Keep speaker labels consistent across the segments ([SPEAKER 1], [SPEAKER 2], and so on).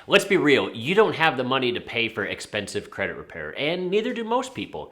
[SPEAKER 1] Let's be real, you don't have the money to pay for expensive credit repair, and neither do most people.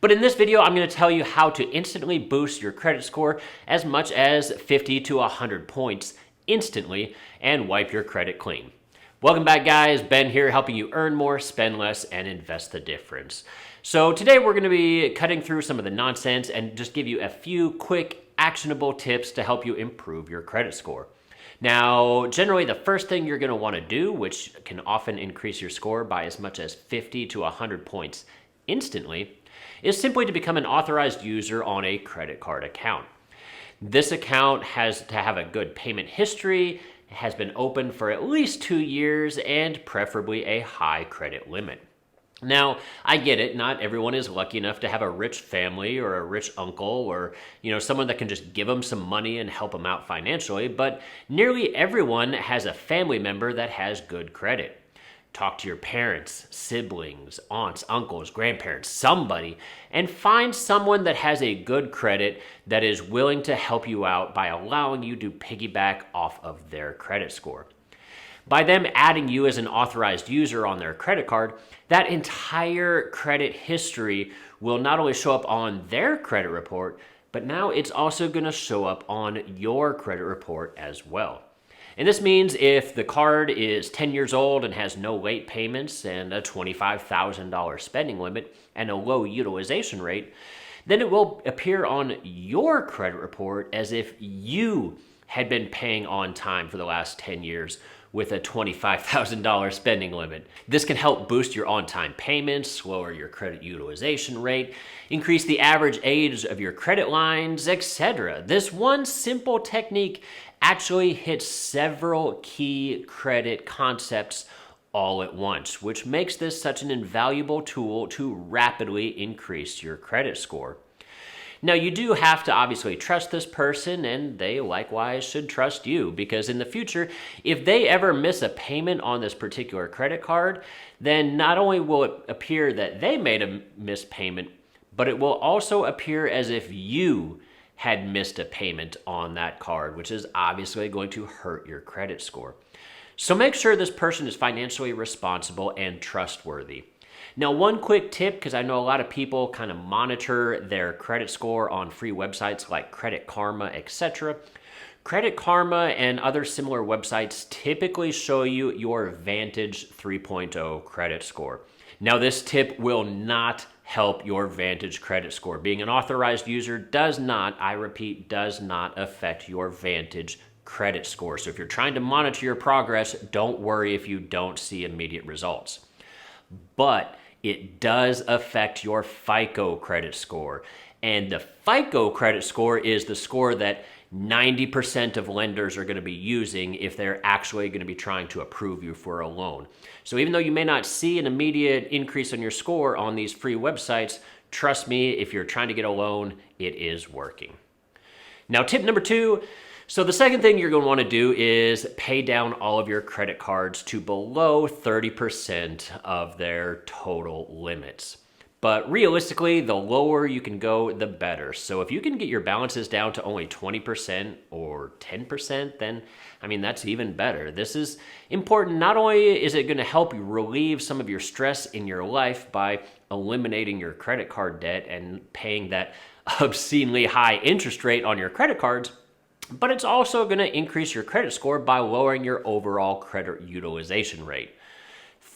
[SPEAKER 1] But in this video, I'm going to tell you how to instantly boost your credit score as much as 50 to 100 points instantly and wipe your credit clean. Welcome back, guys. Ben here, helping you earn more, spend less, and invest the difference. So today we're going to be cutting through some of the nonsense and just give you a few quick, actionable tips to help you improve your credit score. Now, generally, the first thing you're going to want to do, which can often increase your score by as much as 50 to 100 points instantly, is simply to become an authorized user on a credit card account. This account has to have a good payment history, has been open for at least 2 years, and preferably a high credit limit. Now, I get it, not everyone is lucky enough to have a rich family or a rich uncle or, someone that can just give them some money and help them out financially, but nearly everyone has a family member that has good credit. Talk to your parents, siblings, aunts, uncles, grandparents, somebody, and find someone that has a good credit that is willing to help you out by allowing you to piggyback off of their credit score. By them adding you as an authorized user on their credit card, that entire credit history will not only show up on their credit report, but now it's also going to show up on your credit report as well. And this means if the card is 10 years old and has no late payments and a $25,000 spending limit and a low utilization rate, then it will appear on your credit report as if you had been paying on time for the last 10 years with a $25,000 spending limit. This can help boost your on-time payments, lower your credit utilization rate, increase the average age of your credit lines, etc. This one simple technique actually hits several key credit concepts all at once, which makes this such an invaluable tool to rapidly increase your credit score. Now, you do have to obviously trust this person, and they likewise should trust you, because in the future, if they ever miss a payment on this particular credit card, then not only will it appear that they made a missed payment, but it will also appear as if you had missed a payment on that card, which is obviously going to hurt your credit score. So make sure this person is financially responsible and trustworthy. Now, one quick tip, because I know a lot of people kind of monitor their credit score on free websites like Credit Karma, etc. Credit Karma and other similar websites typically show you your Vantage 3.0 credit score. Now, this tip will not help your Vantage credit score. Being an authorized user does not, I repeat, does not affect your Vantage credit score. So if you're trying to monitor your progress, don't worry if you don't see immediate results. But it does affect your FICO credit score. And the FICO credit score is the score that 90% of lenders are going to be using if they're actually going to be trying to approve you for a loan. So even though you may not see an immediate increase on your score on these free websites, trust me, if you're trying to get a loan, it is working. Now, tip number 2. So the second thing you're going to want to do is pay down all of your credit cards to below 30% of their total limits. But realistically, the lower you can go, the better. So if you can get your balances down to only 20% or 10%, then, that's even better. This is important. Not only is it going to help you relieve some of your stress in your life by eliminating your credit card debt and paying that obscenely high interest rate on your credit cards, but it's also going to increase your credit score by lowering your overall credit utilization rate.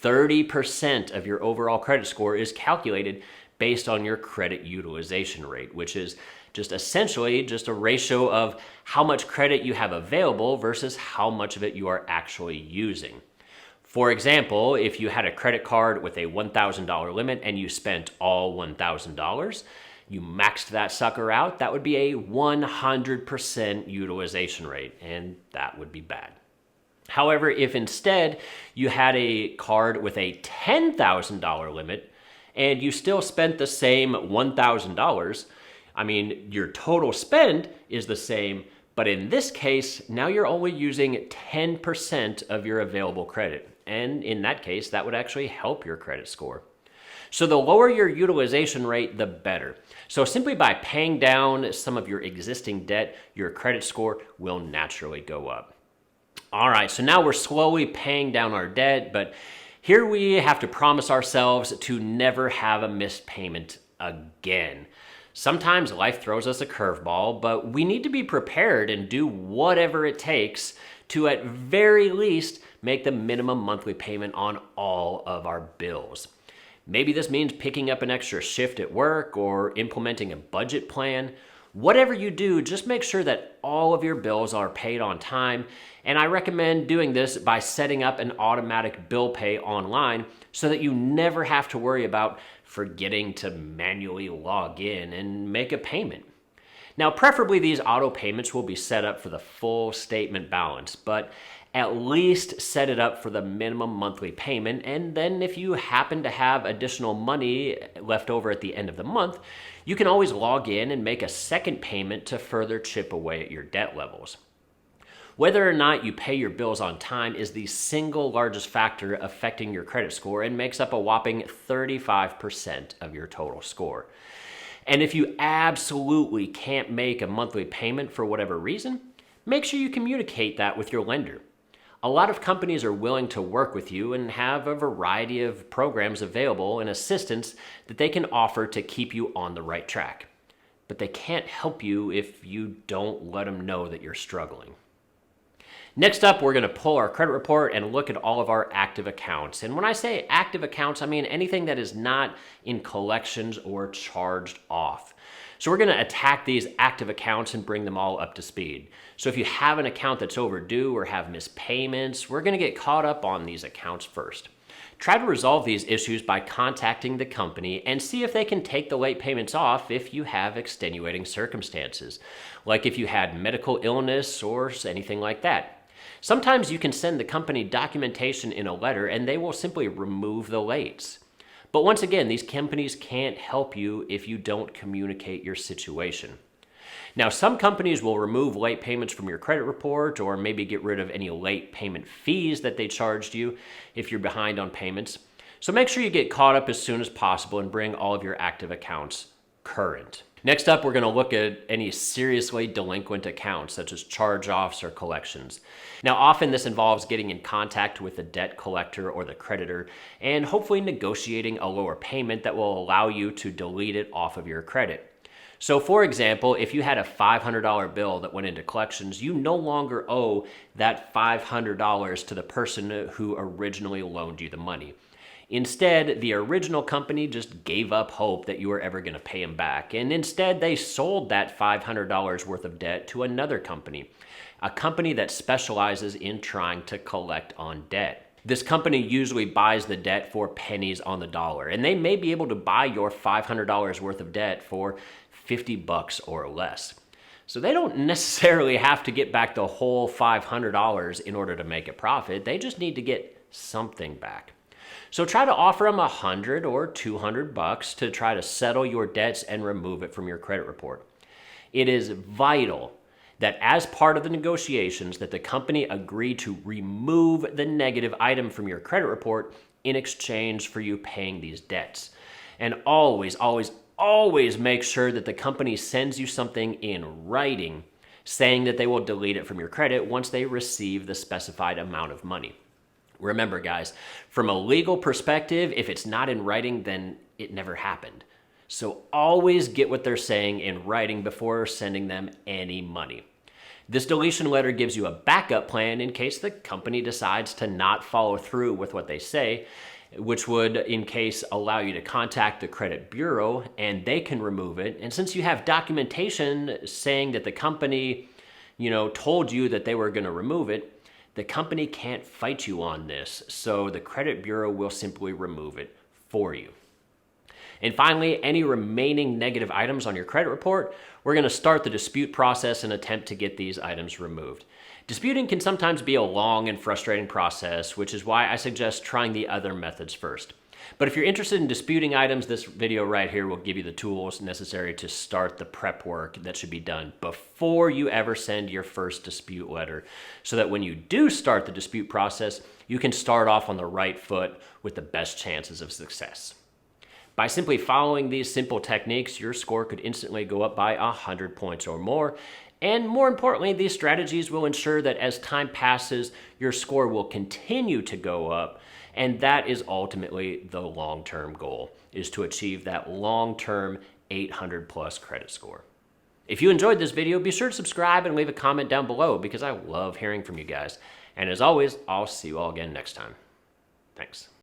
[SPEAKER 1] 30% of your overall credit score is calculated based on your credit utilization rate, which is just essentially just a ratio of how much credit you have available versus how much of it you are actually using. For example, if you had a credit card with a $1,000 limit and you spent all $1,000, you maxed that sucker out, that would be a 100% utilization rate, and that would be bad. However, if instead you had a card with a $10,000 limit and you still spent the same $1,000, your total spend is the same, but in this case, now you're only using 10% of your available credit. And in that case, that would actually help your credit score. So the lower your utilization rate, the better. So simply by paying down some of your existing debt, your credit score will naturally go up. All right, so now we're slowly paying down our debt, but here we have to promise ourselves to never have a missed payment again. Sometimes life throws us a curveball, but we need to be prepared and do whatever it takes to at very least make the minimum monthly payment on all of our bills. Maybe this means picking up an extra shift at work or implementing a budget plan. Whatever you do, just make sure that all of your bills are paid on time. And I recommend doing this by setting up an automatic bill pay online so that you never have to worry about forgetting to manually log in and make a payment. Now, preferably these auto payments will be set up for the full statement balance, but at least set it up for the minimum monthly payment. And then if you happen to have additional money left over at the end of the month, you can always log in and make a second payment to further chip away at your debt levels. Whether or not you pay your bills on time is the single largest factor affecting your credit score and makes up a whopping 35% of your total score. And if you absolutely can't make a monthly payment for whatever reason, make sure you communicate that with your lender. A lot of companies are willing to work with you and have a variety of programs available and assistance that they can offer to keep you on the right track. But they can't help you if you don't let them know that you're struggling. Next up, we're going to pull our credit report and look at all of our active accounts. And when I say active accounts, I mean anything that is not in collections or charged off. So we're going to attack these active accounts and bring them all up to speed. So if you have an account that's overdue or have missed payments, we're going to get caught up on these accounts first. Try to resolve these issues by contacting the company and see if they can take the late payments off if you have extenuating circumstances, like if you had medical illness or anything like that. Sometimes you can send the company documentation in a letter and they will simply remove the lates. But once again, these companies can't help you if you don't communicate your situation. Now, some companies will remove late payments from your credit report or maybe get rid of any late payment fees that they charged you if you're behind on payments. So make sure you get caught up as soon as possible and bring all of your active accounts current. Next up, we're going to look at any seriously delinquent accounts, such as charge-offs or collections. Now, often this involves getting in contact with the debt collector or the creditor and hopefully negotiating a lower payment that will allow you to delete it off of your credit. So for example, if you had a $500 bill that went into collections, you no longer owe that $500 to the person who originally loaned you the money. Instead, the original company just gave up hope that you were ever going to pay them back. And instead, they sold that $500 worth of debt to another company, a company that specializes in trying to collect on debt. This company usually buys the debt for pennies on the dollar, and they may be able to buy your $500 worth of debt for $50 or less. So they don't necessarily have to get back the whole $500 in order to make a profit. They just need to get something back. So try to offer them $100 or $200 to try to settle your debts and remove it from your credit report. It is vital that as part of the negotiations that the company agree to remove the negative item from your credit report in exchange for you paying these debts. And always, always, always make sure that the company sends you something in writing saying that they will delete it from your credit once they receive the specified amount of money. Remember, guys, from a legal perspective, if it's not in writing, then it never happened. So always get what they're saying in writing before sending them any money. This deletion letter gives you a backup plan in case the company decides to not follow through with what they say, which would, in case, allow you to contact the credit bureau and they can remove it. And since you have documentation saying that the company, told you that they were going to remove it, the company can't fight you on this, so the credit bureau will simply remove it for you. And finally, any remaining negative items on your credit report, we're going to start the dispute process and attempt to get these items removed. Disputing can sometimes be a long and frustrating process, which is why I suggest trying the other methods first. But if you're interested in disputing items, this video right here will give you the tools necessary to start the prep work that should be done before you ever send your first dispute letter, so that when you do start the dispute process, you can start off on the right foot with the best chances of success. By simply following these simple techniques, your score could instantly go up by 100 points or more, And more importantly, these strategies will ensure that as time passes, your score will continue to go up. And that is ultimately the long-term goal, is to achieve that long-term 800 plus credit score. If you enjoyed this video, be sure to subscribe and leave a comment down below because I love hearing from you guys. And as always, I'll see you all again next time. Thanks.